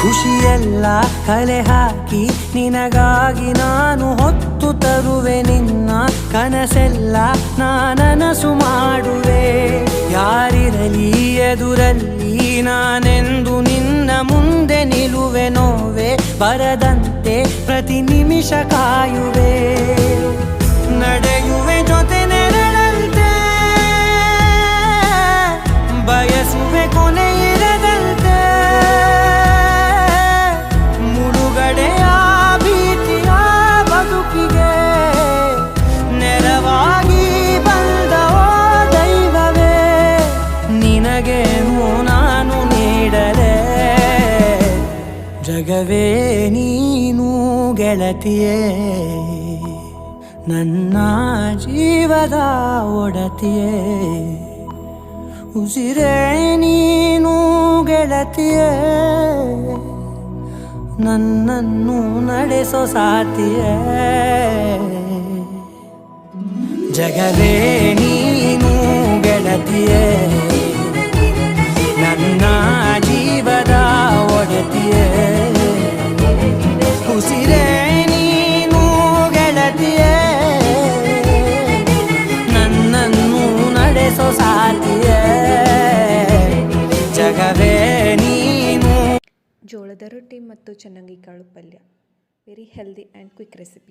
ಖುಷಿಯೆಲ್ಲ ಕಲೆ ಹಾಕಿ ನಿನಗಾಗಿ ನಾನು ಹೊತ್ತು ತರುವೆ ನಿನ್ನ ಕನಸೆಲ್ಲ ನಾನನಸು ಮಾಡುವೆ. ಯಾರಿರಲಿ ಎದುರಲ್ಲಿ ನಾನೆಂದು ನಿನ್ನ ಮುಂದೆ ನಿಲ್ಲುವೆ. ನೋವೆ ಬರದಂತೆ ಪ್ರತಿ ನಿಮಿಷ ಕಾಯುವೆ. ನಡೆಯುವೆ ಜೊತೆ ನೆರಳಂತೆ, ಬಯಸುವೆ ಕೊನೆ ಇರದಂತೆ. ಮುಳುಗಡೆಯ ಭೀತಿಯ ಬದುಕಿಗೆ ನೆರವಾಗಿ ಬಂದವೋ ದೈವವೇ. ನಿನಗೇನು ನಾನು ನೀಡಲೆ, ಜಗವೇ ನೀನು ಗೆಳತಿಯೇ. ನನ್ನ ಜೀವದ ಒಡತಿಯೇ, ಉಸಿರೇ ನೀನು ಗೆಳತಿಯೇ. ನನ್ನನ್ನು ನಡೆಸೋ ಸಾತಿಯೇ. ಜಗವೇ ನೀನು ಗೆಳತಿಯೇ, ನನ್ನ ಜೀವದ ಒಡತಿಯೇ. ಉಸಿರೇ ನೀನು ಗೆಳತಿಯೇ, ನನ್ನನ್ನು ನಡೆಸೋ ಸಾತಿಯೇ. ಜಗವೇ ನೀನು. ಜೋಳದ ರೊಟ್ಟಿ ಮತ್ತು ಚೆನ್ನಾಗಿ ಕಾಳು ಪಲ್ಯ, very healthy and quick recipe.